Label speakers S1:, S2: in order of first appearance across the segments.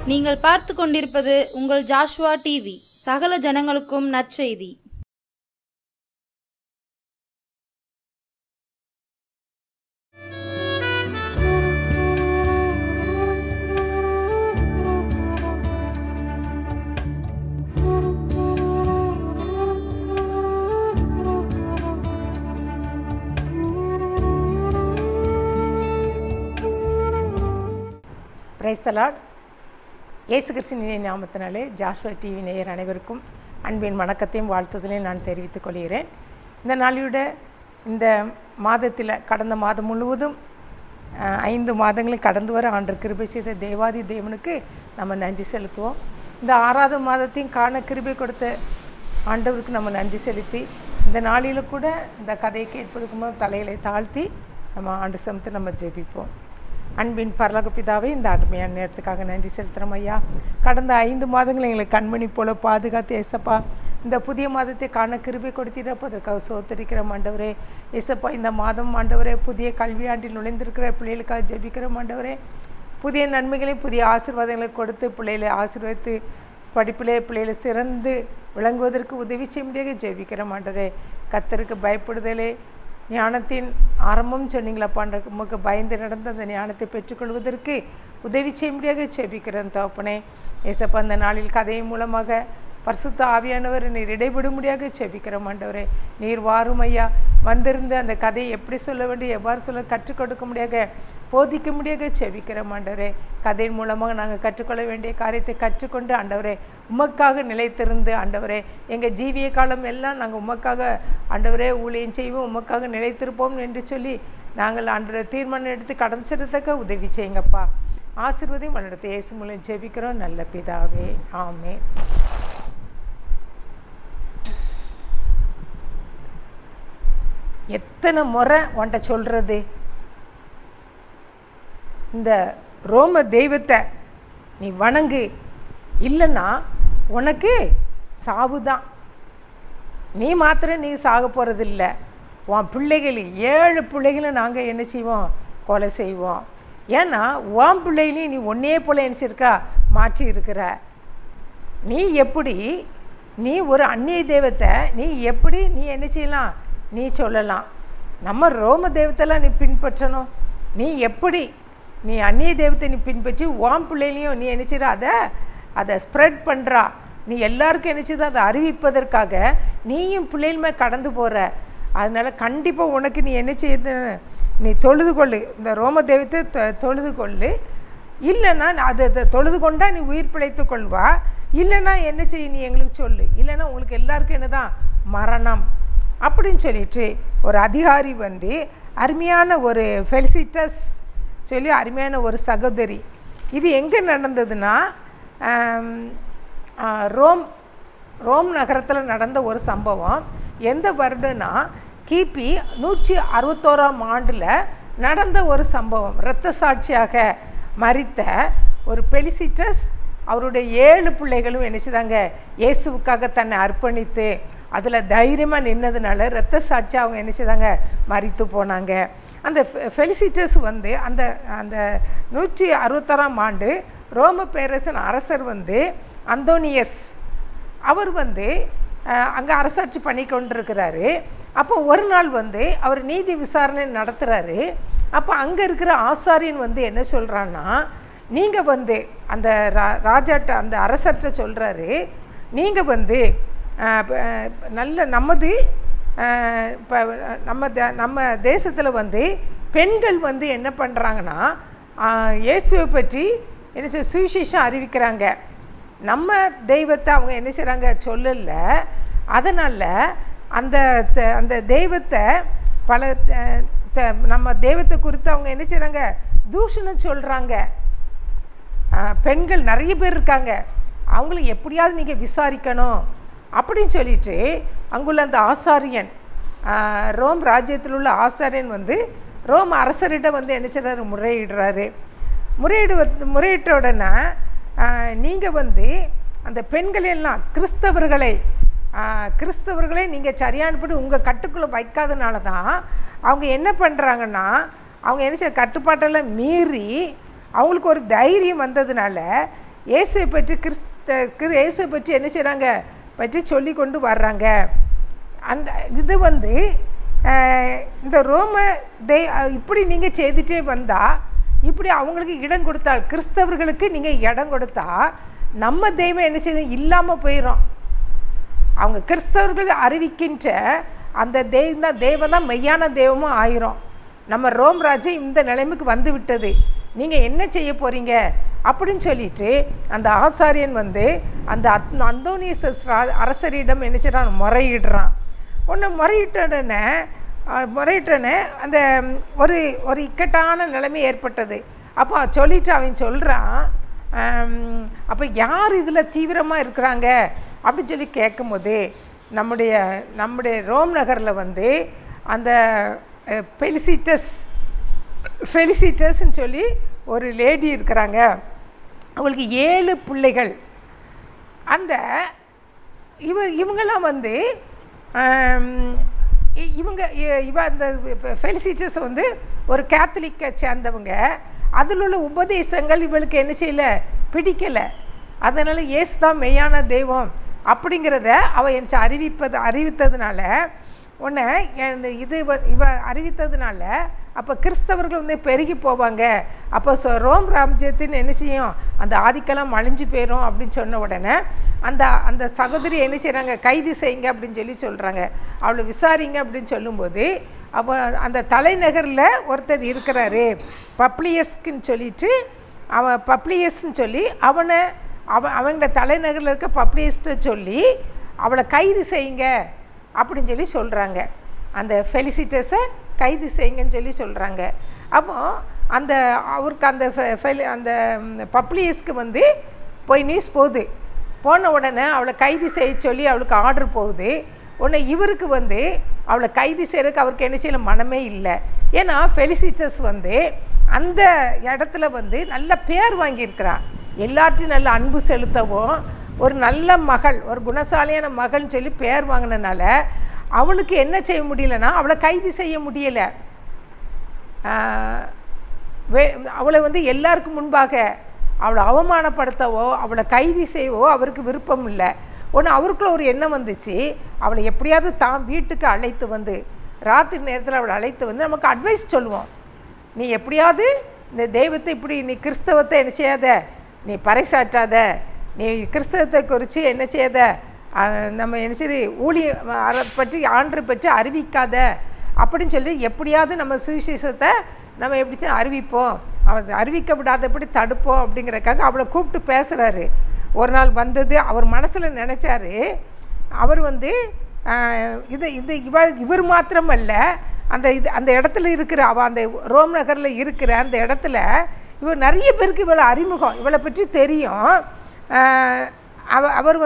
S1: நீங்கள் பார்த்து கொண்டிருப்பது உங்கள் ஜாஷ்வா டிவி. சகல ஜனங்களுக்கும் நற்செய்தி.
S2: Praise the Lord. இயேசு கிறிஸ்துவின் நாமத்தினாலே ஜாஷ்வா டிவி நேயர் அனைவருக்கும் அன்பின் வணக்கத்தையும் வாழ்த்துதலையும் நான் தெரிவித்துக் கொள்கிறேன். இந்த நாளையோட இந்த மாதத்தில் கடந்த மாதம் முழுவதும் 5 மாதங்களை கடந்து வர ஆண்டவர் கிருபை செய்த தேவாதி தேவனுக்கு நம்ம நன்றி செலுத்துவோம். இந்த 6வது மாதத்தையும் காண கிருபை கொடுத்த ஆண்டவருக்கு நம்ம நன்றி செலுத்தி இந்த நாளில் கூட இந்த கதையை கேட்பதுக்கு முன் தலைகளை தாழ்த்தி நம்ம ஆண்டு சமத்தை நம்ம ஜெபிப்போம். அன்பின் பரலோக பிதாவே, இந்த அருமையான நேரத்துக்காக நன்றி செலுத்துகிறோம் ஐயா. கடந்த 5 மாதங்கள் எங்களை கண்மணி போல பாதுகாத்து ஏசப்பா இந்த புதிய மாதத்தை காண கிருபை கொடுத்திருப்போ அதற்காக சோத்தரிக்கிறோம் ஆண்டவரே. ஏசப்பா இந்த மாதம் ஆண்டவரே புதிய கல்வியாண்டில் நுழைந்திருக்கிற பிள்ளைகளுக்காக ஜெபிக்கிறோம் ஆண்டவரே. புதிய நன்மைகளையும் புதிய ஆசீர்வாதங்களை கொடுத்து பிள்ளைகளை ஆசீர்வதித்து படிப்பிலே பிள்ளைகளை சிறந்து விளங்குவதற்கு உதவி செய்ய முடியாது ஜெபிக்கிறோம் ஆண்டவரே. கர்த்தருக்கு பயப்படுதலே ஞானத்தின் ஆரம்பம் சொன்னீங்களப்பான்ற உமக்கு பயந்து நடந்து அந்த ஞானத்தை பெற்றுக்கொள்வதற்கு உதவி செய்ய முடியாது ஜெபிக்கிறேன் தகப்பனே. ஏசப்பா அந்த நாளில் கதையின் மூலமாக பரிசுத்த ஆவியானவர் நீர் இடைபட முடியாது ஜெபிக்கிறோம் ஆண்டவரே. நீர் வாரும் ஐயா. வந்திருந்து அந்த கதையை எப்படி சொல்ல வேண்டும், எவ்வாறு சொல்ல கற்றுக் கொடுக்க முடியாது, போதிக்க முடியாது ஜெபிக்கிறோம் ஆண்டவரே. கதையின் மூலமாக நாங்கள் கற்றுக்கொள்ள வேண்டிய காரியத்தை கற்றுக்கொண்டு ஆண்டவரே உமக்காக நிலைத்திருந்து ஆண்டவரே எங்கள் ஜீவிய காலம் எல்லாம் நாங்கள் உமக்காக ஆண்டவரே ஊழியம் செய்வோம், உமக்காக நிலைத்திருப்போம் என்று சொல்லி நாங்கள் ஆண்டவரை தீர்மானம் எடுத்து கடந்து செல்லத்தக்க உதவி செய்யுங்கப்பா. ஆசீர்வதியும் வழிநடத்த இயேசு மூலம் ஜெபிக்கிறோம் நல்ல பிதாவே, ஆமென். எத்தனை முறை உன்ட்ட சொல்கிறது, இந்த ரோம தெய்வத்தை நீ வணங்கு, இல்லைன்னா உனக்கு சாவு தான். நீ மாத்திரம் நீ சாக போகிறதில்ல, உன் பிள்ளைகள் 7 பிள்ளைகளும் நாங்கள் என்ன செய்வோம், கொலை செய்வோம். ஏன்னா உன் பிள்ளைகளையும் நீ ஒன்னே போல நினச்சிருக்கா மாற்றி இருக்கிற. நீ எப்படி நீ ஒரு அந்நிய தெய்வத்தை நீ எப்படி நீ என்ன செய்யலாம், நீ சொல்லலாம். நம்ம ரோம தெய்வத்தெல்லாம் நீ பின்பற்றணும். நீ எப்படி நீ அந்நிய தெய்வத்தை நீ பின்பற்றி உன் பிள்ளைகளையும் நீ நினச்சிட அதை ஸ்ப்ரெட் பண்ணுறா. நீ எல்லாருக்கும் நினச்சிது அதை அறிவிப்பதற்காக நீயும் பிள்ளைகளுமே கடந்து போகிற. அதனால் கண்டிப்பாக உனக்கு நீ என்ன செய்யுது, நீ தொழுது கொள்ளு, இந்த ரோம தெய்வத்தை தொழுது கொள்ளு. இல்லைன்னா அதை தொழுது கொண்டா நீ உயிர் பிழைத்து கொள்வா. இல்லைன்னா என்ன செய்ய நீ எங்களுக்கு சொல்லு, இல்லைன்னா உங்களுக்கு எல்லாருக்கும் என்ன தான் மரணம் அப்படின்னு சொல்லிட்டு ஒரு அதிகாரி வந்து அருமையான ஒரு ஃபெலிசிட்டஸ் சொல்லி அருமையான ஒரு சகோதரி. இது எங்கே நடந்ததுன்னா ரோம் நகரத்தில் நடந்த ஒரு சம்பவம். எந்த வருடம்னா கிபி 161ஆம் ஆண்டில் நடந்த ஒரு சம்பவம். இரத்த சாட்சியாக மரித்த ஒரு பெலிசிட்டஸ் அவருடைய 7 பிள்ளைகளும் என்ன செய்தாங்க, இயேசுவுக்காக தன்னை அர்ப்பணித்து அதில் தைரியமாக நின்னதுனால இரத்த சாட்சி அவங்க என்ன செய்தாங்க, மரித்து போனாங்க. அந்த ஃபெலிசிட்டஸ் வந்து அந்த அந்த 161ஆம் ஆண்டு ரோம பேரரசன் அரசர் வந்து அந்தோனியஸ் அவர் வந்து அங்கே அரசாட்சி பண்ணி கொண்டிருக்கிறாரு. அப்போ ஒரு நாள் வந்து அவர் நீதி விசாரணை நடத்துகிறாரு. அப்போ அங்கே இருக்கிற ஆசாரியன் வந்து என்ன சொல்கிறான்னா, நீங்கள் வந்து அந்த ராஜாட்ட அந்த அரசர்கிட்ட சொல்கிறாரு, நீங்கள் வந்து நல்ல இப்போ நம்ம தேசத்தில் வந்து பெண்கள் வந்து என்ன பண்ணுறாங்கன்னா இயேசுவை பற்றி என்ன செய்ய சுவிசேஷம் அறிவிக்கிறாங்க. நம்ம தெய்வத்தை அவங்க என்ன செய்கிறாங்க சொல்லலை. அதனால் அந்த தெய்வத்தை நம்ம தெய்வத்தை குறித்து அவங்க என்ன செய்கிறாங்க தூஷணம் சொல்கிறாங்க. பெண்கள் நிறைய பேர் இருக்காங்க, அவங்கள எப்படியாவது நீங்கள் விசாரிக்கணும் அப்படின்னு சொல்லிட்டு அங்குள்ள அந்த ஆசாரியன் ரோம் ராஜ்யத்தில் உள்ள ஆசாரியன் வந்து ரோம் அரசரிடம் வந்து என்ன செய்கிறாரு, முறையிடுறாரு. முறையிட்ட உடனே நீங்கள் வந்து அந்த பெண்களெல்லாம் கிறிஸ்தவர்களை நீங்கள் சரியானபடி உங்கள் கட்டுக்குள்ளே வைக்காதனால தான் அவங்க என்ன பண்ணுறாங்கன்னா, அவங்க என்ன செய்ய கட்டுப்பாட்டெல்லாம் மீறி அவங்களுக்கு ஒரு தைரியம் வந்ததுனால இயேசுவை பற்றி இயேசுவை பற்றி என்ன செய்கிறாங்க பற்றி சொல்லி கொண்டு வர்றாங்க. அந்த இது இந்த ரோம இப்படி நீங்கள் செய்துட்டே வந்தால், இப்படி அவங்களுக்கு இடம் கொடுத்தால், கிறிஸ்தவர்களுக்கு நீங்கள் இடம் கொடுத்தா நம்ம தெய்வம் என்ன செய்ய இல்லாமல் போயிடும். அவங்க கிறிஸ்தவர்கள் அறிவிக்கின்ற அந்த தெய்வம் தான் மெய்யான தெய்வமும் ஆயிரும். நம்ம ரோம் ராஜ்யம் இந்த நிலைமைக்கு வந்து விட்டது, நீங்கள் என்ன செய்ய போகிறீங்க அப்படின்னு சொல்லிட்டு அந்த ஆசாரியன் அந்த அந்தோனியஸ் அரசரிடம் என்ன செய்கிறான், முறையிடுறான். ஒன்று முறையிட்டோடனே அந்த ஒரு இக்கட்டான நிலைமை ஏற்பட்டது. அப்போ சொல்லிவிட்டு அவன் சொல்கிறான், அப்போ யார் இதில் தீவிரமாக இருக்கிறாங்க அப்படின்னு சொல்லி கேட்கும்போது, நம்முடைய ரோம் நகரில் அந்த ஃபெலிசிட்டஸ்ன்னு சொல்லி ஒரு லேடி இருக்கிறாங்க. அவங்களுக்கு 7 பிள்ளைகள். அந்த இவங்கெல்லாம் அந்த ஃபெலிசிட்டஸ் ஒரு கேத்தலிக்கை சேர்ந்தவங்க. அதில் உள்ள உபதேசங்கள் இவளுக்கு என்ன செய்யலை, பிடிக்கலை. அதனால் இயேசு தான் மெய்யான தெய்வம் அப்படிங்கிறத அவள் எனக்கு அறிவித்ததுனால அறிவித்ததுனால அப்போ கிறிஸ்தவர்கள் பெருகி போவாங்க. அப்போ ரோம் ராஜ்யத்தின் என்ன செய்யும், அந்த ஆதிக்கெல்லாம் அழிஞ்சு போயிடும் அப்படின்னு சொன்ன உடனே அந்த சகோதரி என்ன செய்கிறாங்க, கைது செய்யுங்க அப்படின்னு சொல்லி சொல்கிறாங்க. அவளை விசாரிங்க அப்படின்னு சொல்லும்போது, அப்போ அந்த தலைநகரில் ஒருத்தர் இருக்கிறாரு பப்ளியஸ்க்குன்னு சொல்லிட்டு, பப்ளியஸ்ன்னு சொல்லி அவங்க தலைநகரில் இருக்க பப்ளியஸ்ட்டை சொல்லி அவளை கைது செய்யுங்க அப்படின்னு சொல்லி சொல்கிறாங்க. அந்த ஃபெலிசிட்டஸை கைது செய்யுங்கன்னு சொல்லி சொல்கிறாங்க. அப்போ அவருக்கு அந்த பப்ளியஸ்க்கு போய் நியூஸ் போன உடனே அவளை கைது செய்ய சொல்லி அவளுக்கு ஆர்டர் போகுது. உடனே இவருக்கு அவளை கைது செய்கிறதுக்கு அவருக்கு என்ன செய்யல மனமே இல்லை. ஏன்னா ஃபெலிசிட்டஸ் அந்த இடத்துல நல்ல பேர் வாங்கியிருக்கிறான். எல்லார்ட்டையும் நல்ல அன்பு செலுத்தவும், ஒரு நல்ல மகள், ஒரு குணசாலியான மகள்னு சொல்லி பேர் வாங்கினனால அவளுக்கு என்ன செய்ய முடியலன்னா, அவளை கைது செய்ய முடியலை. அவளை எல்லாருக்கும் முன்பாக அவளை அவமானப்படுத்தவோ அவளை கைது செய்யவோ அவருக்கு விருப்பம் இல்லை. ஒன்று அவருக்குள்ள ஒரு எண்ணம் வந்துச்சு, அவளை எப்படியாவது தான் வீட்டுக்கு அழைத்து ராத்திரி நேரத்தில் அவளை அழைத்து நமக்கு அட்வைஸ் சொல்லுவோம். நீ எப்படியாவது இந்த தெய்வத்தை இப்படி நீ கிறிஸ்தவத்தை என்ன செய்யாத, நீ பறைசாற்றாத, நீ கிறிஸ்தவத்தை குறித்து என்ன செய்யாத, நம்ம என்ன சரி ஊழியம் பற்றி ஆண்டரை பற்றி அறிவிக்காத அப்படின்னு சொல்லி எப்படியாவது நம்ம சுவிசேஷத்தை நம்ம எப்படி அறிவிப்போம், அவன் அறிவிக்க விடாதபடி தடுப்போம் அப்படிங்கிறக்காக அவளை கூப்பிட்டு பேசுகிறாரு. ஒரு நாள் அவர் மனசில் நினச்சாரு, அவர் இவர் மாத்திரமல்ல, அந்த இடத்துல இருக்கிற அந்த ரோம் நகரில் இருக்கிற அந்த இடத்துல இவர் நிறைய பேருக்கு இவளை அறிமுகம், இவளை பற்றி தெரியும். அவர்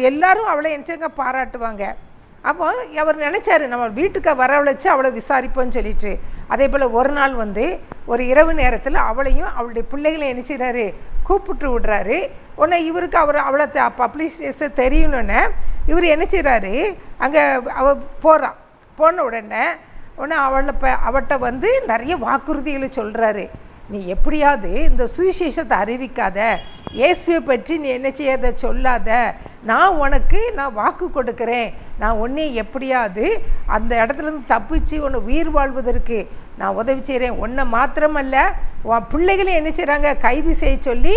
S2: எல்லாரும் அவளை நினச்சங்க பாராட்டுவாங்க. அப்போ அவர் நினச்சாரு நம்ம வீட்டுக்கு வரவழைச்சு அவளை விசாரிப்போன்னு சொல்லிட்டு. அதே போல் ஒரு நாள் ஒரு இரவு நேரத்தில் அவளையும் அவளுடைய பிள்ளைகளையும் என்ன செய்கிறாரு, கூப்பிட்டு விடுறாரு. உடனே இவருக்கு அவளை பப்ளிசிட்டிஸை தெரியணுன்னு இவர் என்ன செய்கிறாரு, அங்கே போன உடனே அவள்கிட்ட நிறைய வாக்குறுதிகளை சொல்கிறாரு. நீ எப்படியாவது இந்த சுவிசேஷத்தை அறிவிக்காத, இயேசுவை பற்றி நீ என்ன செய்யாத, சொல்லாத, நான் வாக்கு கொடுக்குறேன், நான் உன்னை எப்படியாவது அந்த இடத்துலேருந்து தப்பிச்சு உன்னை உயிர் வாழ்வதற்கு நான் உதவி செய்கிறேன். உன்னை மாத்திரமல்ல உன் பிள்ளைகளையும் என்ன செய்கிறாங்க, கைது செய்ய சொல்லி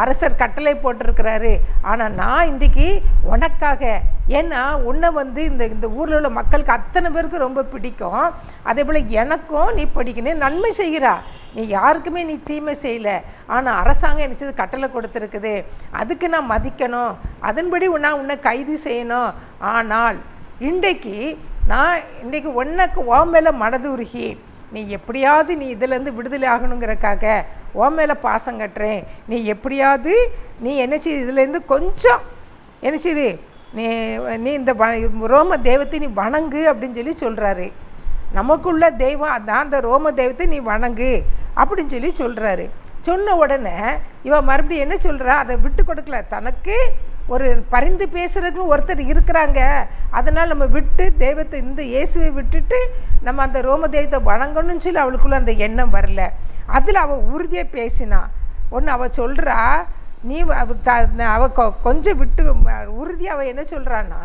S2: அரசர் கட்டளை போட்டிருக்கிறாரு. ஆனால் நான் இன்றைக்கி உனக்காக, ஏன்னா உன்னை இந்த ஊரில் உள்ள மக்களுக்கு அத்தனை பேருக்கு ரொம்ப பிடிக்கும், அதே போல் எனக்கும் நீ படிக்கணும், நன்மை செய்கிறா, நீ யாருக்குமே நீ தீமை செய்யலை, ஆனால் அரசாங்கம் என்ன செய்து கட்டளை கொடுத்துருக்குது, அதுக்கு நான் மதிக்கணும், அதன்படி நான் உன்னை கைது செய்யணும். ஆனால் இன்றைக்கு உனக்கு உன் மேலே மனதுருகி நீ எப்படியாவது நீ இதிலேருந்து விடுதலை ஆகணுங்கிறக்காக உன் மேலே பாசம் கட்டுறேன், நீ எப்படியாவது நீ என்ன செய்ய இதுலேருந்து கொஞ்சம் என்ன செய்து நீ இந்த ரோம தெய்வத்தை நீ வணங்கு அப்படின்னு சொல்லி சொல்கிறாரு. நமக்குள்ள தெய்வம் அதான் அந்த ரோம தெய்வத்தை நீ வணங்கு அப்படின்னு சொல்லி சொல்கிறாரு. சொன்ன உடனே இவன் மறுபடியும் என்ன சொல்கிறா, அதை விட்டு கொடுக்கல, தனக்கு ஒரு பரிந்து பேசுகிறதுக்கு ஒருத்தர் இருக்கிறாங்க, அதனால் நம்ம தெய்வத்தை இந்த இயேசுவை விட்டுட்டு நம்ம அந்த ரோம தெய்வத்தை வணங்கணும்னு சொல்லி அவளுக்குள்ள அந்த எண்ணம் வரல. அதில் அவள் உறுதியாக பேசினா. ஒன்று அவள் சொல்கிறா, நீ கொஞ்சம் விட்டு உறுதியாக அவள் என்ன சொல்கிறான்னா,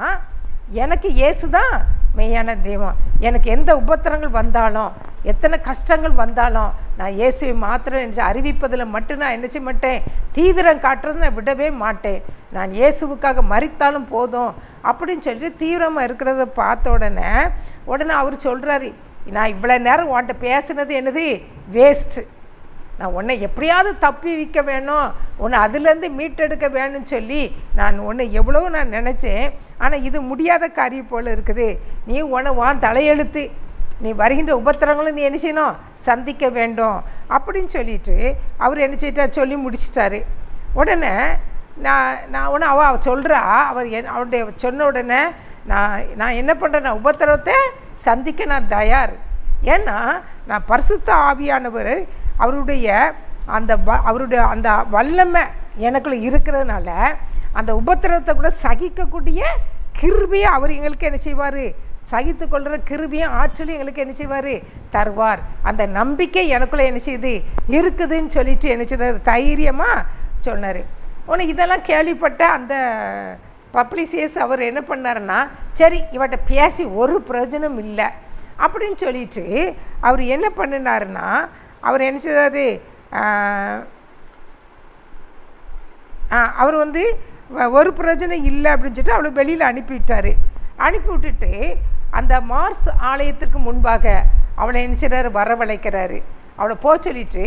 S2: எனக்கு இயேசு தான் மெய்யான தெய்வம். எனக்கு எந்த உபத்திரங்கள் வந்தாலும், எத்தனை கஷ்டங்கள் வந்தாலும், நான் இயேசுவை மாத்திரம் என்று அறிவிப்பதில் மட்டும் நான் என்ன செய்ய மாட்டேன், தீவிரம் காட்டுறது நான் விடவே மாட்டேன். நான் இயேசுவுக்காக மரித்தாலும் போதும் அப்படின்னு சொல்லிட்டு தீவிரமாக இருக்கிறத பார்த்த உடனே அவர் சொல்கிறாரு, நான் இவ்வளோ நேரம் உன்கிட்ட பேசுனது என்னது வேஸ்ட்டு. நான் உன்னை எப்படியாவது தப்பி வைக்க வேணும், உன்னை அதுலேருந்து மீட்டெடுக்க வேணும்னு சொல்லி நான் உன்னை எவ்வளோ நான் நினச்சேன். ஆனால் இது முடியாத காரியம் போல் இருக்குது. நீ உன் தலையெழுத்து, நீ வருகின்ற உபத்திரங்களும் நீ என்ன செய்யணும், சந்திக்க வேண்டும் அப்படின்னு சொல்லிட்டு அவர் என்ன செய்யிட்டா சொல்லி முடிச்சிட்டாரு. உடனே நான் அவள் சொல்கிறா, அவருடைய சொன்ன உடனே நான் என்ன பண்ணுறேன், நான் உபத்திரவத்தை சந்திக்க நான் தயார். ஏன்னா நான் பரிசுத்த ஆவியானவர் அவருடைய அந்த வல்லமை எனக்குள்ள இருக்கிறதுனால அந்த உபத்திரவத்தை கூட சகிக்கக்கூடிய கிருபையை அவர் எங்களுக்கு என்ன செய்வார், சகித்து கொள்கிற கிருபையும் ஆற்றலையும் எங்களுக்கு என்ன செய்வார், தருவார். அந்த நம்பிக்கை எனக்குள்ளே என்ன செய்யுது இருக்குதுன்னு சொல்லிட்டு என்ன செய்தார், தைரியமாக சொன்னார். உனக்கு இதெல்லாம் கேள்விப்பட்ட அந்த பப்ளிசியஸ் அவர் என்ன பண்ணாருன்னா, சரி இவட்ட பேசி ஒரு பிரயோஜனம் இல்லை அப்படின்னு சொல்லிட்டு அவர் என்ன பண்ணினாருன்னா, அவர் என்ன செய்தார், அவர் ஒரு பிரயோஜனம் இல்லை அப்படின்னு சொல்லிட்டு அவளை வெளியில் அனுப்பிவிட்டார். அனுப்பி விட்டுட்டு அந்த மார்ஸ் ஆலயத்திற்கு முன்பாக அவளை என்ன செய்கிறாரு, வரவழைக்கிறாரு. அவளை போக சொல்லிட்டு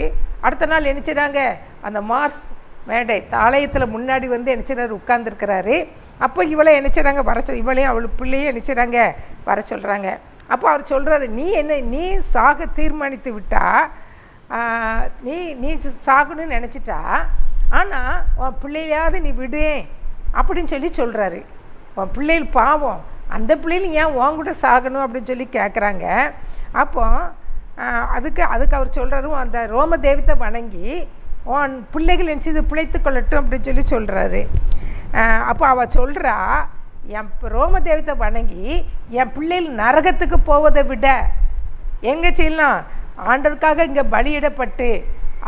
S2: அடுத்த நாள் என்ன செய்கிறாங்க, அந்த மார்ஸ் மேடை ஆலயத்தில் முன்னாடி என்ன செய்கிறாரு, உட்கார்ந்துருக்கிறாரு. அப்போ இவளை என்ன செய்கிறாங்க வர இவளையும் அவள் பிள்ளையும் என்ன செய்கிறாங்க வர சொல்கிறாங்க. அப்போ அவர் சொல்கிறாரு, நீ சாக தீர்மானித்து விட்டா, நீ சாகணும்னு நினச்சிட்டா, ஆனால் உன் பிள்ளையிலாவது நீ விடேன் அப்படின்னு சொல்லி சொல்கிறாரு. உன் பிள்ளைகள் பாவம், அந்த பிள்ளைகள் ஏன் உன் கூட சாகணும் அப்படின்னு சொல்லி கேட்குறாங்க. அப்போ அதுக்கு அவர் சொல்கிறாரு, அந்த ரோம தெய்வத்தை வணங்கி உன் பிள்ளைகள் என்ன செய்து பிழைத்து கொள்ளட்டும் அப்படின்னு சொல்லி சொல்கிறாரு. அப்போ அவள் சொல்கிறா, என் ரோம தெய்வத்தை வணங்கி என் பிள்ளைகள் நரகத்துக்கு போவதை விட எங்கே செய்யலாம், ஆண்டவருக்காக இங்கே பலியிடப்பட்டு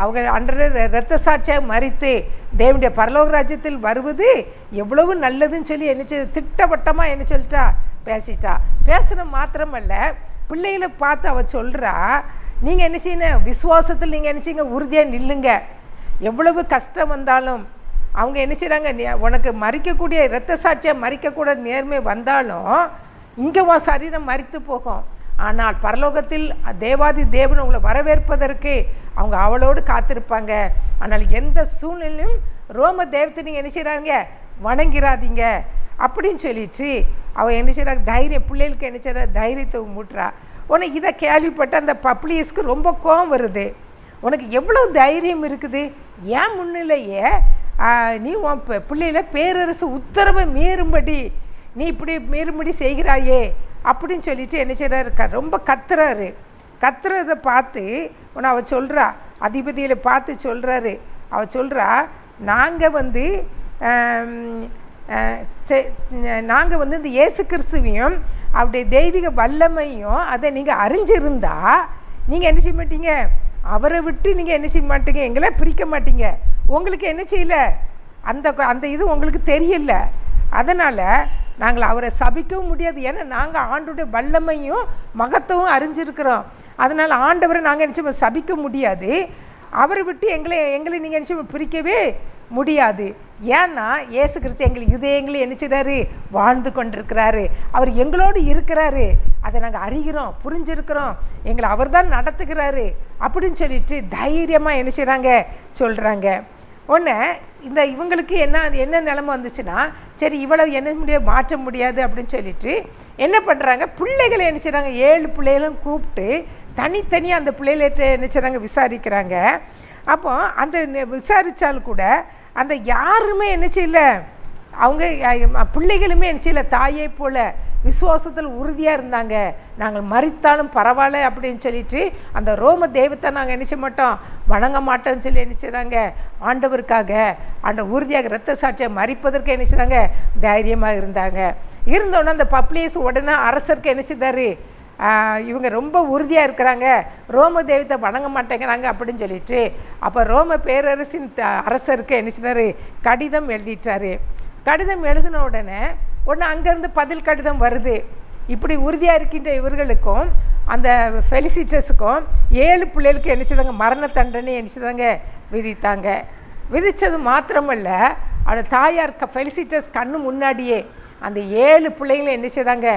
S2: அவங்க அன்றரை இரத்த சாட்சியாக மறித்து தேவனுடைய பரலோக ராஜ்யத்தில் வருவது எவ்வளவு நல்லதுன்னு சொல்லி என்ன செய்ய திட்டவட்டமாக என்ன சொல்லிட்டா பேசிட்டா. பேசுன மாத்திரமல்ல, பிள்ளைகளை பார்த்து அவள் சொல்கிறா, நீங்கள் என்ன செய்யணும், விசுவாசத்தில் நீங்கள் என்ன செய்யுங்க, உறுதியாக நில்லுங்க. எவ்வளவு கஷ்டம் வந்தாலும் அவங்க என்ன செய்கிறாங்க, உனக்கு மறிக்கக்கூடிய இரத்த சாட்சியாக மறிக்கக்கூட நேர்மை வந்தாலும் இங்கே உன் சரீரம் மறித்து போகும். ஆனால் பரலோகத்தில் தேவாதி தேவன் உங்களை வரவேற்பதற்கு அவங்க அவளோடு காத்திருப்பாங்க. ஆனால் எந்த சூழ்நிலையும் ரோம தெய்வத்தை நீங்கள் என்ன செய்கிறாங்க, வணங்கிறாதீங்க அப்படின்னு சொல்லிட்டு அவள் என்ன செய்கிறாங்க, தைரியம் பிள்ளைகளுக்கு என்ன செய்கிற தைரியத்தை மூட்டுறா. உனக்கு இதை கேள்விப்பட்ட அந்த பப்ளியஸ்க்கு ரொம்ப கோபம் வருது. உனக்கு எவ்வளோ தைரியம் இருக்குது, ஏன் முன்னிலையே நீ உன் பிள்ளையில பேரரசு உத்தரவை மீறும்படி நீ இப்படி மீறும்படி செய்கிறாயே அப்படின்னு சொல்லிட்டு என்ன செய்கிறாரு, ரொம்ப கத்துறாரு. கத்துறதை பார்த்து அவள் சொல்கிறா, அதிபதியில் பார்த்து சொல்கிறாரு. அவள் சொல்கிறா, நாங்கள் இந்த இயேசு கிறிஸ்துவையும் அவருடைய தெய்வீக வல்லமையும் அதை நீங்கள் அறிஞ்சிருந்தா நீங்கள் என்ன செய்ய மாட்டீங்க, அவரை விட்டு நீங்கள் என்ன செய்ய மாட்டீங்க, எங்களை பிரிக்க மாட்டீங்க. உங்களுக்கு என்ன செய்யலை, அந்த இது உங்களுக்கு தெரியல. அதனால் நாங்கள் அவரை சபிக்கவும் முடியாது. ஏன்னா நாங்கள் ஆண்டுடைய வல்லமையும் மகத்துவம் அறிஞ்சிருக்கிறோம். அதனால் ஆண்டவரை நாங்கள் என்ன சபிக்க முடியாது. அவரை விட்டு எங்களை நீங்கள் என்ன பிரிக்கவே முடியாது. ஏன்னா இயேசு கிறிஸ்து எங்கள் இதயங்களை என்ன செய்கிறாரு, வாழ்ந்து கொண்டிருக்கிறாரு. அவர் எங்களோடு இருக்கிறாரு. அதை நாங்கள் அறிகிறோம், புரிஞ்சிருக்கிறோம். எங்களை அவர் தான் நடத்துகிறாரு அப்படின்னு சொல்லிட்டு தைரியமாக என்ன செய்கிறாங்க சொல்கிறாங்க. ஒன்று இவங்களுக்கு என்ன நிலைமை வந்துச்சுன்னா, சரி இவ்வளவு என்ன முடியாது, மாற்ற முடியாது அப்படின்னு சொல்லிட்டு என்ன பண்ணுறாங்க, பிள்ளைகளை என்ன செய்கிறாங்க, 7 பிள்ளைகளும் கூப்பிட்டு தனித்தனியாக அந்த பிள்ளைகளை என்ன செய்கிறாங்க விசாரிக்கிறாங்க. அப்போ அந்த விசாரித்தால் கூட அந்த யாருமே என்ன செய்யல, அவங்க பிள்ளைகளுமே என்ன செய்யல, தாயை போல் விசுவாசத்தில் உறுதியாக இருந்தாங்க. நாங்கள் மரித்தாலும் பரவாயில்ல அப்படின்னு சொல்லிட்டு அந்த ரோம தெய்வத்தை நாங்கள் என்ன செய்ய மாட்டோம், வணங்க மாட்டோம்னு சொல்லி என்ன செய்கிறாங்க, ஆண்டவருக்காக அந்த உறுதியாக இரத்த சாட்சியாக மறிப்பதற்கு என்ன செய்கிறாங்க தைரியமாக இருந்தாங்க. இருந்தோன்னே அந்த பப்ளியஸ் உடனே அரசருக்கு என்ன செய்தார், இவங்க ரொம்ப உறுதியாக இருக்கிறாங்க, ரோம தெய்வத்தை வணங்க மாட்டேங்கிறாங்க அப்படின்னு சொல்லிட்டு அப்போ ரோம பேரரசின் அரசருக்கு என்ன செய்தார், கடிதம் எழுதிட்டார். கடிதம் எழுதின உடனே அங்கேருந்து பதில் கடிதம் வருது. இப்படி உறுதியாக இருக்கின்ற இவர்களுக்கும் அந்த ஃபெலிசிட்டஸுக்கும் 7 பிள்ளைகளுக்கு என்ன செய்தாங்க, மரண தண்டனை என்ன செய்தாங்க, விதித்தாங்க. விதித்தது மாத்திரமல்ல, அவட தாயார் ஃபெலிசிட்டஸ் கண்ணு முன்னாடியே அந்த 7 பிள்ளைகளை என்ன செய்தாங்க,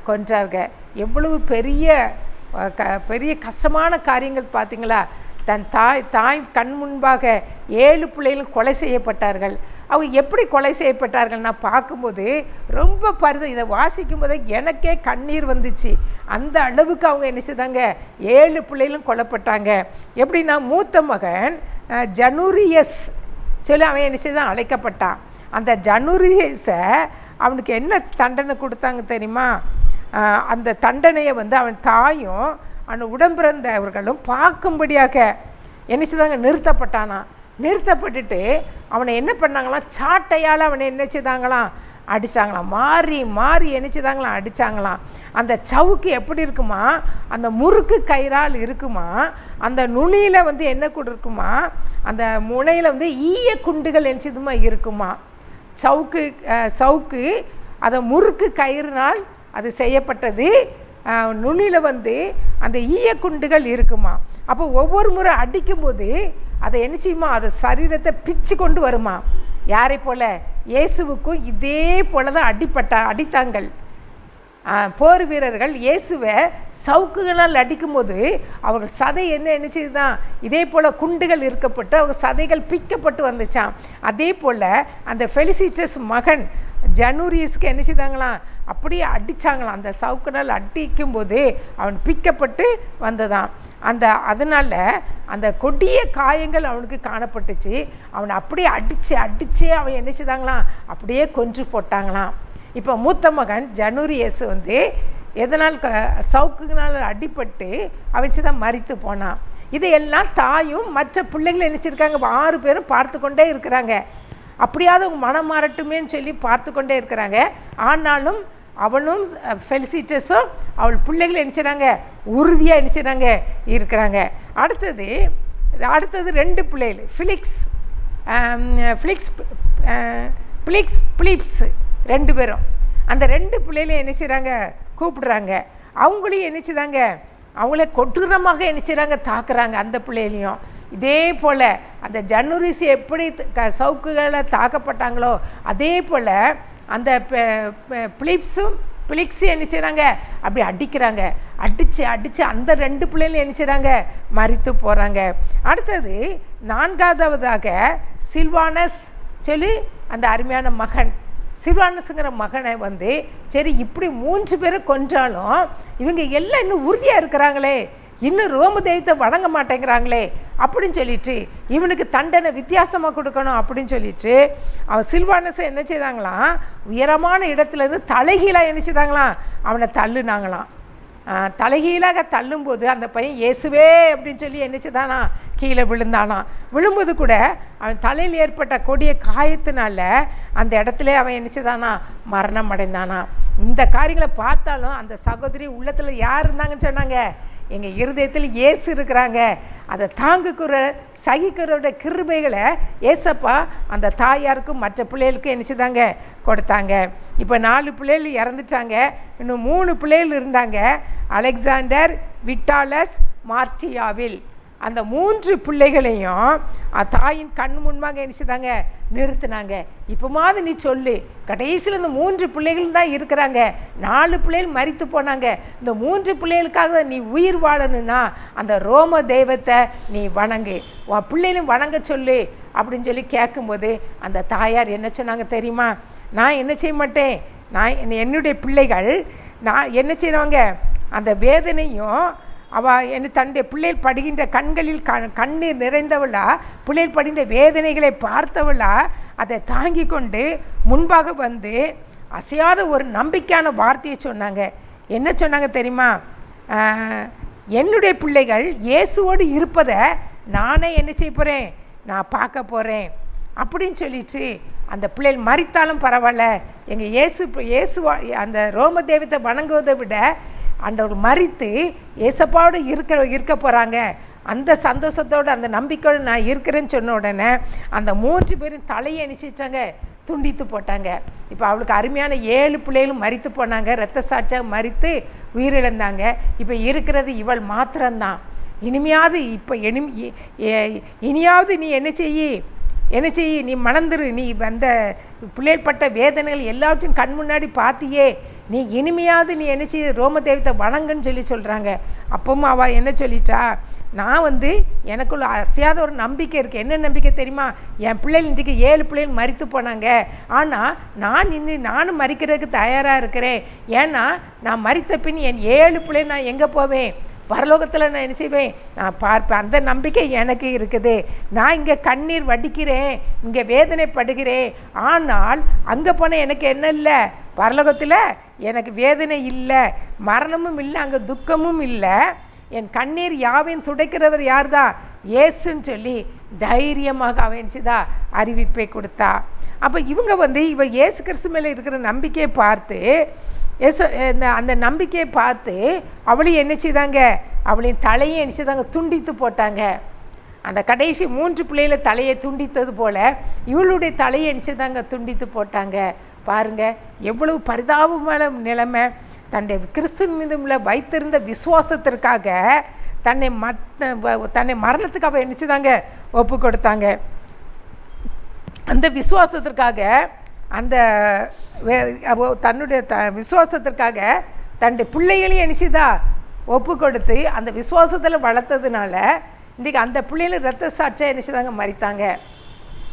S2: கொன்றாங்க. எவ்வளவு பெரிய கஷ்டமான காரியங்கள் பார்த்தீங்களா. தன் தாய் கண் முன்பாக 7 பிள்ளைகளும் கொலை செய்யப்பட்டார்கள். அவங்க எப்படி கொலை செய்யப்பட்டார்கள் நான் பார்க்கும்போது ரொம்ப இதை வாசிக்கும் போது எனக்கே கண்ணீர் வந்துச்சு. அந்த அளவுக்கு அவங்க என்ன செய்தாங்க, 7 பிள்ளைகளும் கொல்லப்பட்டாங்க. எப்படின்னா மூத்த மகன் ஜனூரியஸ் சொல்லி அவன் என்ன செய்தான், அழைக்கப்பட்டான். அந்த ஜனூரியஸை அவனுக்கு என்ன தண்டனை கொடுத்தாங்க தெரியுமா? அந்த தண்டனையை அவன் தாயும் அவன் உடம்பிறந்தவர்களும் பார்க்கும்படியாக என்ன செய்தாங்க, நிறுத்தப்பட்டானா. நிறுத்தப்பட்டுட்டு அவனை என்ன பண்ணாங்களாம், சாட்டையால் அவனை என்ன செய்தாங்களாம், அடித்தாங்களாம். மாறி மாறி என்ன செய்தாங்களாம், அடித்தாங்களாம். அந்த சவுக்கு எப்படி இருக்குமா, அந்த முறுக்கு கயிறால் இருக்குமா, அந்த நுனியில் என்ன கூட இருக்குமா, அந்த முனையில் ஈய குண்டுகள் என்ன செய்துமா இருக்குமா. சவுக்கு அதை முறுக்கு கயிறுனால் அது செய்யப்பட்டது. நுனியில் அந்த ஈய குண்டுகள் இருக்குமா. அப்போ ஒவ்வொரு முறை அடிக்கும்போது அதை என்ன செய்யுமா, அது சரீரத்தை பிச்சு கொண்டு வருமா. யாரை போல, இயேசுவுக்கும் இதே போல தான் அடித்தாங்கள். போர் வீரர்கள் இயேசுவை சவுக்குகளால் அடிக்கும்போது அவர்கள் சதை என்ன செய்துதான், இதே போல் குண்டுகள் இருக்கப்பட்டு அவங்க சதைகள் பிக்கப்பட்டு வந்துச்சான். அதே போல் அந்த ஃபெலிசிட்டஸ் மகன் ஜனூரியஸுக்கு என்ன செய்தாங்களாம், அப்படியே அடித்தாங்களாம். அந்த சவுக்குனால் அடிக்கும்போது அவன் பிக்கப்பட்டு வந்ததான். அதனால் அந்த கொடிய காயங்கள் அவனுக்கு காணப்பட்டுச்சு. அவனை அப்படியே அடித்து அவன் என்ன செய்தாங்களாம், அப்படியே கொன்று போட்டாங்களாம். இப்போ மூத்த மகன் ஜனூரியஸ் எதனால் சவுக்குனால் அடிபட்டு அவன் தான் மரித்து போனான். இதையெல்லாம் தாயும் மற்ற பிள்ளைகள் நினச்சிருக்காங்க, 6 பேரும் பார்த்து கொண்டே இருக்கிறாங்க. அப்படியாவது அவங்க மனம் மாறட்டுமேன்னு சொல்லி பார்த்து கொண்டே இருக்கிறாங்க. ஆனாலும் அவளும் ஃபெலிசிட்டஸும் அவள் பிள்ளைகள் என்ன செய்கிறாங்க, உறுதியாக என்ன செய்கிறாங்க, இருக்கிறாங்க. அடுத்தது 2 பிள்ளைகள் பிலிப்ஸ் 2 பேரும். அந்த 2 பிள்ளைகளையும் என்ன செய்கிறாங்க, கூப்பிடுறாங்க. அவங்களையும் என்ன செய்தாங்க, அவங்கள கொடூரமாக என்ன செய்கிறாங்க, தாக்குறாங்க. அந்த பிள்ளைகளையும் இதே போல் அந்த ஜனூரிஸ் எப்படி சவுக்குகளை தாக்கப்பட்டாங்களோ அதே போல் அந்த பிலிப்ஸும் என்ன செய்கிறாங்க, அப்படி அடிக்கிறாங்க. அடித்து அந்த 2 பிள்ளைகளும் என்ன செய்கிறாங்க, மரித்து போகிறாங்க. அடுத்தது 4வதாக சில்வானஸ் சொல்லி அந்த அருமையான மகன், சில்வானஸுங்கிற மகனை சரி இப்படி 3 பேரும் கொன்றாலும் இவங்க எல்லாம் இன்னும் உறுதியாக இருக்கிறாங்களே, இன்னும் ரோம தெய்வத்தை வணங்க மாட்டேங்கிறாங்களே அப்படின்னு சொல்லிட்டு இவனுக்கு தண்டனை வித்தியாசமாக கொடுக்கணும் அப்படின்னு சொல்லிட்டு அவன் சில்வானஸை என்ன செய்தாங்களாம், உயரமான இடத்துலேருந்து தலைகீழாக என்ன செய்தாங்களாம், அவனை தள்ளுனாங்களாம். தலைகீழாக தள்ளும்போது அந்த பையன் இயேசுவே அப்படின்னு சொல்லி என்ன செய்தானா, கீழே விழுந்தானா. விழும்போது கூட அவன் தலையில் ஏற்பட்ட கொடிய காயத்தினால அந்த இடத்துல அவன் என்ன செய்தானா, மரணம் அடைந்தானா. இந்த காரியங்களை பார்த்தாலும் அந்த சகோதரி உள்ளத்தில் யார் இருந்தாங்கன்னு சொன்னாங்க, எங்கள் இருதயத்தில் இயேசு இருக்கிறாங்க. அதை சகிக்கிறோட கிருபைகளை ஏசப்பா அந்த தாயாருக்கும் மற்ற பிள்ளைகளுக்கும் என்ன செய்தாங்க, கொடுத்தாங்க. இப்போ 4 பிள்ளைகள் இறந்துட்டாங்க, இன்னும் 3 பிள்ளைகள் இருந்தாங்க. அலெக்சாண்டர், விட்டாலஸ், மார்டியாவில். அந்த 3 பிள்ளைகளையும் தாயின் கண் முன்பாக என்ன செய்தாங்க, நிறுத்தினாங்க. இப்போமாவது நீ சொல்லு, கடைசியில் இந்த 3 பிள்ளைகள் தான் இருக்கிறாங்க, 4 பிள்ளைகள் மரித்து போனாங்க, இந்த 3 பிள்ளைகளுக்காக நீ உயிர் வாழணும்னா அந்த ரோம தெய்வத்தை நீ வணங்கு, உன் பிள்ளைகளும் வணங்க சொல்லு அப்படின்னு சொல்லி கேட்கும்போது அந்த தாயார் என்ன சொன்னாங்க தெரியுமா, நான் என்ன செய்ய மாட்டேன், என்னுடைய பிள்ளைகள் நான் என்ன செய்வாங்க, அந்த வேதனையும் தன்னுடைய பிள்ளைகள் படுகின்ற கண்களில் கண்ணீர் நிறைந்தவளா, பிள்ளைகள் படுகின்ற வேதனைகளை பார்த்தவளா அதை தாங்கி கொண்டு முன்பாக அசையாத ஒரு நம்பிக்கையான வார்த்தையை சொன்னாங்க. என்ன சொன்னாங்க தெரியுமா, என்னுடைய பிள்ளைகள் இயேசுவோடு இருப்பதை நானே என்ன செய்ய போகிறேன், நான் பார்க்க போகிறேன் அப்படின்னு சொல்லிட்டு அந்த பிள்ளைகள் மரித்தாலும் பரவாயில்ல, எங்கள் இயேசு அந்த ரோம தெய்வத்தை வணங்குவதை விட ஆண்டவர் மரித்து ஏசப்பாவோடு இருக்க போகிறாங்க. அந்த சந்தோஷத்தோடு அந்த நம்பிக்கையோடு நான் இருக்கிறேன்னு சொன்ன உடனே அந்த 3 பேரும் தலையை அணிச்சிட்டாங்க, துண்டித்து போட்டாங்க. இப்போ அவளுக்கு அருமையான 7 பிள்ளைகளும் மரித்து போனாங்க, இரத்த சாட்சியாக மரித்து உயிரிழந்தாங்க. இப்போ இருக்கிறது இவள் மாத்திரம்தான். இனிமையாவது இப்போ இனியாவது நீ என்ன செய்யி நீ மணந்துரு. நீ அந்த பிள்ளைகள் பட்ட வேதனைகள் எல்லாவற்றையும் கண் முன்னாடி பார்த்தியே, நீ இனிமையாவது நீ என்ன செய்ய ரோம தெய்வத்தை வணங்குன்னு சொல்கிறாங்க. அப்பவும் அவள் என்ன சொல்லிட்டா, நான் எனக்குள்ள அசையாத ஒரு நம்பிக்கை இருக்குது. என்ன நம்பிக்கை தெரியுமா? என் பிள்ளைகள் இன்றைக்கு 7 பிள்ளைகள் மரித்து போனாங்க, ஆனால் நானும் மரிக்கிறதுக்கு தயாராக இருக்கிறேன். ஏன்னா நான் மரித்த பின் என் 7 பிள்ளைகள் நான் எங்கே போவேன்? பரலோகத்தில் நான் என்ன செய்வேன்? நான் பார்ப்பேன். அந்த நம்பிக்கை எனக்கு இருக்குது. நான் இங்கே கண்ணீர் வடிக்கிறேன், இங்கே வேதனைப்படுகிறேன், ஆனால் அங்கே போனால் எனக்கு என்ன இல்லை? பரலோகத்தில் எனக்கு வேதனை இல்லை, மரணமும் இல்லை, அங்கே துக்கமும் இல்லை. என் கண்ணீர் யாவையும் துடைக்கிறவர் யார் தான்? இயேசுன்னு சொல்லி தைரியமாக அவன் செய்தா அறிவிப்பை கொடுத்தா. அப்போ இவங்க இவ இயேசு கிறிஸ்து மேலே இருக்கிற நம்பிக்கையை பார்த்து அந்த நம்பிக்கையை பார்த்து அவளையும் என்ன செய்தாங்க? அவளையும் தலையை என்ன செய்தாங்க? துண்டித்து போட்டாங்க. அந்த கடைசி 3 பிள்ளைகளை தலையை துண்டித்தது போல் இவளுடைய தலையை என்ன செய்தாங்க? துண்டித்து போட்டாங்க. பாருங்கள் எவ்வளவு பரிதாபமான நிலைமை. தன்னுடைய கிறிஸ்துவின் மீது உள்ள வைத்திருந்த விசுவாசத்திற்காக தன்னை மரணத்துக்கு அவள் என்ன செய்தாங்க? ஒப்பு கொடுத்தாங்க. அந்த விசுவாசத்திற்காக தன்னுடைய விசுவாசத்திற்காக தன்னுடைய பிள்ளைகளையும் நினைச்சுதா ஒப்பு கொடுத்து அந்த விசுவாசத்தில் வளர்த்ததுனால இன்றைக்கி அந்த பிள்ளைகளை இரத்த சாட்சியாக நினைச்சுதாங்க மரித்தாங்க.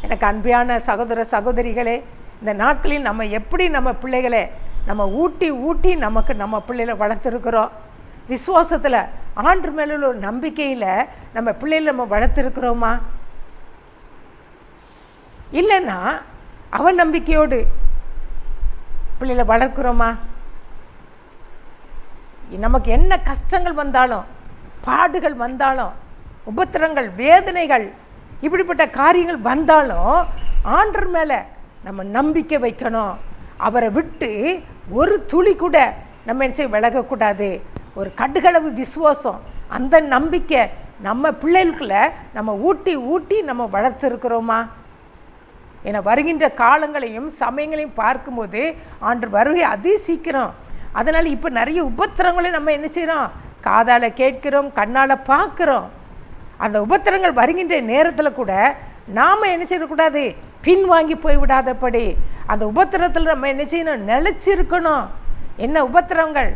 S2: எனக்கு அன்பான சகோதர சகோதரிகளே, இந்த நாட்களில் நம்ம எப்படி நம்ம பிள்ளைகளை நம்ம ஊட்டி நம்ம பிள்ளைகளை வளர்த்துருக்குறோம். விசுவாசத்தில் ஆண்டு மேலே ஒரு நம்பிக்கையில் நம்ம பிள்ளைகளை நம்ம வளர்த்துருக்குறோமா? இல்லைன்னா அவன் நம்பிக்கையோடு பிள்ளைகளை வளர்க்குறோமா? நமக்கு என்ன கஷ்டங்கள் வந்தாலும், பாடுகள் வந்தாலும், உபத்திரங்கள், வேதனைகள், இப்படிப்பட்ட காரியங்கள் வந்தாலும் ஆண்டவர் மேலே நம்ம நம்பிக்கை வைக்கணும். அவரை விட்டு ஒரு துளி கூட நம்ம என்ன செய்ய விலகக்கூடாது. ஒரு கடுகளவு விசுவாசம், அந்த நம்பிக்கை நம்ம பிள்ளைகளுக்குள்ள நம்ம ஊட்டி நம்ம வளர்த்துருக்கிறோமா? ஏன்னா வருகின்ற காலங்களையும் சமயங்களையும் பார்க்கும்போது ஆண்டவர் வருகை அதி சீக்கிரம். அதனால் இப்போ நிறைய உபத்திரங்களையும் நம்ம என்ன செய்கிறோம்? காதால் கேட்கிறோம், கண்ணால் பார்க்குறோம். அந்த உபத்திரங்கள் வருகின்ற நேரத்தில் கூட நாம் என்ன செய்யக்கூடாது? பின்வாங்கி போய்விடாதபடி அந்த உபத்திரத்தில் நம்ம என்ன செய்யணும்? நிலைச்சிருக்கணும். என்ன உபத்திரங்கள்,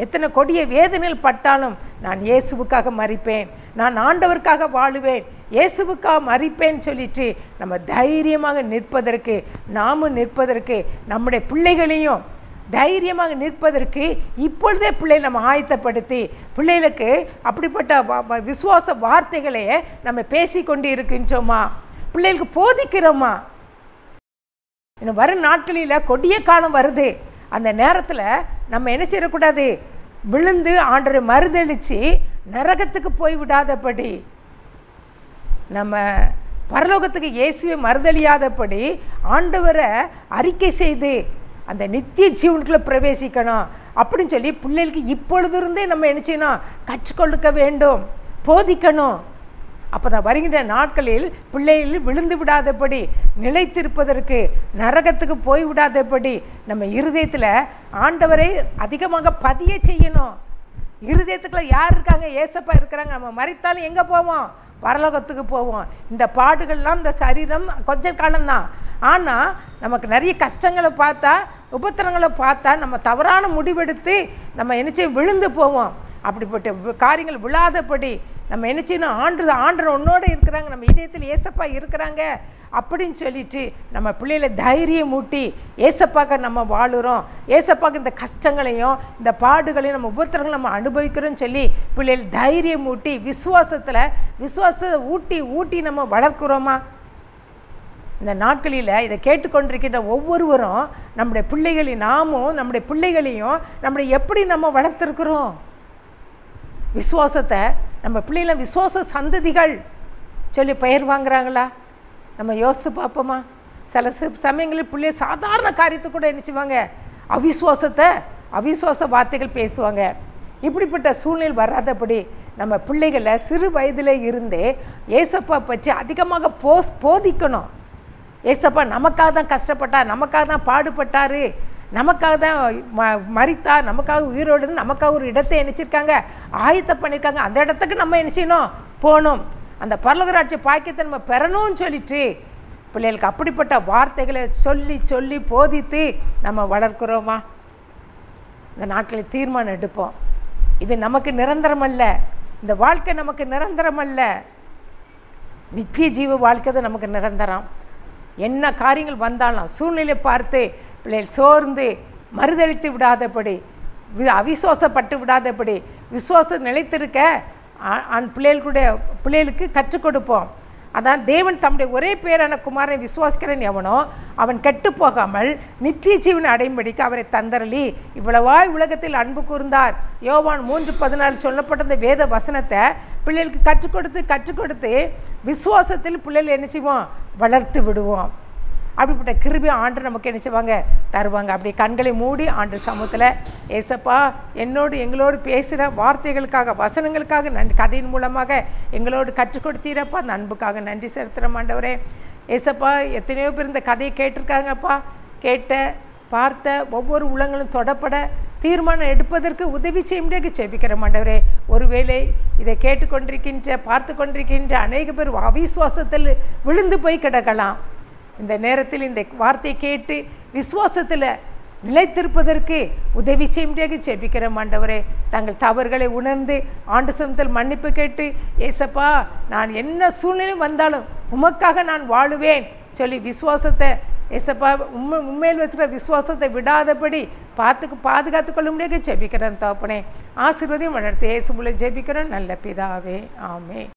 S2: எத்தனை கொடிய வேதனைகள் பட்டாலும் நான் இயேசுவுக்காக மரிப்பேன், நான் ஆண்டவருக்காக வாழுவேன், இயேசுவுக்காக மரிப்பேன்னு சொல்லிட்டு நம்ம தைரியமாக நிற்பதற்கு, நாமும் நிற்பதற்கு, நம்முடைய பிள்ளைகளையும் தைரியமாக நிற்பதற்கு இப்பொழுதே பிள்ளைகளை நம்ம ஆயத்தப்படுத்தி பிள்ளைகளுக்கு அப்படிப்பட்ட விசுவாச வார்த்தைகளையே நம்ம பேசிக்கொண்டு இருக்கின்றோமா? பிள்ளைகளுக்கு போதிக்கிறோமா? இன்னும் வரும் நாட்களில் கொடிய காலம் வருது. அந்த நேரத்தில் நம்ம என்ன செய்யக்கூடாது? விழுந்து ஆண்டவரை மறுதளித்து நரகத்துக்கு போய் விடாதபடி, நம்ம பரலோகத்துக்கு இயேசுவை மறுதளியாதபடி ஆண்டவரை அறிக்கை செய்து அந்த நித்திய ஜீவனுக்குள்ளே பிரவேசிக்கணும் அப்படின்னு சொல்லி பிள்ளைகளுக்கு இப்பொழுதிருந்தே நம்ம என்ன செய்யணும்? கற்றுக்கொடுக்க வேண்டும், போதிக்கணும். அப்போ தான் வருகின்ற நாட்களில் பிள்ளைகள் விழுந்து விடாதபடி, நிலைத்திருப்பதற்கு, நரகத்துக்கு போய் விடாதபடி நம்ம இருதயத்தில் ஆண்டவரை அதிகமாக பதிய செய்யணும். இருதயத்துக்குள்ள யார் இருக்காங்க? ஏசப்பா இருக்கிறாங்க. நம்ம மரித்தாலும் எங்கே போவோம்? பரலோகத்துக்கு போவோம். இந்த பாடுகள்லாம், இந்த சரீரம் கொஞ்ச காலம்தான். ஆனால் நமக்கு நிறைய கஷ்டங்களை பார்த்தா, உபத்திரங்களை பார்த்தா நம்ம தவறான முடிவெடுத்து நம்ம என்ன செய்ய விழுந்து போவோம். அப்படிப்பட்ட காரியங்கள் விழாதபடி நம்ம என்ன செய்யணும்? ஆண்டவர் உன்னோட இருக்கிறாங்க, நம்ம இதயத்தில் ஏசப்பா இருக்கிறாங்க அப்படின்னு சொல்லிட்டு நம்ம பிள்ளைகளை தைரியம் ஊட்டி ஏசப்பாக்க நம்ம வாழுறோம், ஏசப்பாக்கு இந்த கஷ்டங்களையும் இந்த பாடுகளையும் நம்ம உபத்திரங்களையும் நம்ம அனுபவிக்கிறோன்னு சொல்லி பிள்ளைகள் தைரியம் ஊட்டி விசுவாசத்தை ஊட்டி நம்ம வளர்க்குறோமா? இந்த நாட்களில் இதை கேட்டுக்கொண்டிருக்கின்ற ஒவ்வொருவரும் நம்முடைய பிள்ளைகளையும் நம்முடைய பிள்ளைகளையும் எப்படி நம்ம வளர்த்துருக்குறோம்? விசுவாசத்தை நம்ம பிள்ளைகளை விசுவாச சந்ததிகள் சொல்லி பெயர் வாங்குறாங்களா? நம்ம யோசித்து பார்ப்போமா? சில சமயங்களில் பிள்ளை சாதாரண காரியத்தை கூட என்ன செய்வாங்க? அவிசுவாச வார்த்தைகள் பேசுவாங்க. இப்படிப்பட்ட சூழ்நிலை வராதபடி நம்ம பிள்ளைகளை சிறு வயதில் இருந்தே ஏசப்பா பற்றி அதிகமாக போதிக்கணும். ஏசப்பா நமக்காக தான் கஷ்டப்பட்டார், நமக்காக தான் பாடுபட்டார், நமக்காக தான் மரித்தார், நமக்காக உயிரோடு நமக்காக ஒரு இடத்தை நினைச்சிருக்காங்க, ஆயத்தம் பண்ணியிருக்காங்க. அந்த இடத்துக்கு நம்ம என்ன செய்யணும்? போகணும். அந்த பரலோகராட்சி பாக்கியத்தை நம்ம பெறணும்னு சொல்லிட்டு பிள்ளைகளுக்கு அப்படிப்பட்ட வார்த்தைகளை சொல்லி சொல்லி போதித்து நம்ம வளர்க்குறோமா? இந்த நாட்களில் தீர்மானம் எடுப்போம். இது நமக்கு நிரந்தரம் அல்ல, இந்த வாழ்க்கை நமக்கு நிரந்தரம் அல்ல, நித்திய ஜீவ வாழ்க்கை தான் நமக்கு நிரந்தரம். என்ன காரியங்கள் வந்தாலும் சூழ்நிலை பார்த்து பிள்ளைகள் சோர்ந்து மறுதளித்து விடாதபடி, அவிசுவாசப்பட்டு விடாதபடி, விசுவாசம் நிலைத்திருக்க பிள்ளைகளுக்கு கற்றுக் கொடுப்போம். அதான் தேவன் தம்முடைய ஒரே பேரான குமாரனை விசுவாசிக்கிறேன் எவனோ அவன் கெட்டு போகாமல் நித்திய ஜீவனை அடையும்படிக்கு அவரை தந்தரளி இவ்வளவாய் உலகத்தில் அன்பு கூர்ந்தார். யோவான் 3:14 சொல்லப்பட்ட இந்த வேத வசனத்தை பிள்ளைகளுக்கு கற்றுக் கொடுத்து விசுவாசத்தில் பிள்ளைகள் என்ன செய்வோம்? வளர்த்து விடுவோம். அப்படிப்பட்ட கிருபை ஆண்டு நமக்கு என்ன செய்வாங்க? தருவாங்க. அப்படி கண்களை மூடி ஆண்டு சமூகத்தில் ஏசப்பா எங்களோடு பேசுகிற வார்த்தைகளுக்காக வசனங்களுக்காக கதையின் மூலமாக எங்களோடு கற்றுக் கொடுத்தீரப்பா, அந்த அன்புக்காக நன்றி செலுத்துகிற ஆண்டவரே. ஏசப்பா எத்தனையோ பேர் இந்த கதையை கேட்டிருக்காங்கப்பா. கேட்ட பார்த்த ஒவ்வொரு உள்ளங்களும் தொடப்பட தீர்மானம் எடுப்பதற்கு உதவி செய்ய முடியாது செபிக்கிற ஆண்டவரே. ஒருவேளை இதை பார்த்து கொண்டிருக்கின்ற அநேக பேர் அவிசுவாசத்தில் விழுந்து போய் கிடக்கலாம். இந்த நேரத்தில் இந்த வார்த்தையை கேட்டு விசுவாசத்தில் நிலைத்திருப்பதற்கு உதவி செய்ய முடியாது செபிக்கிற ஆண்டவரே. தங்கள் தவறுகளை உணர்ந்து ஆண்டு சமத்தில் மன்னிப்பு கேட்டு ஏசப்பா நான் என்ன சூழ்நிலை வந்தாலும் உமக்காக நான் வாழுவேன் சொல்லி விசுவாசத்தை ஏசப்பா உண்மையில் வச்சுக்கிற விசுவாசத்தை விடாதபடி பாதுகாத்து கொள்ள முடியாது செபிக்கிறேன். தகப்பனே ஆசீர்வாதம் வளர்த்து இயேசு மூலம் ஜெபிக்கிறோம் நல்ல பிதாவே. ஆமென்.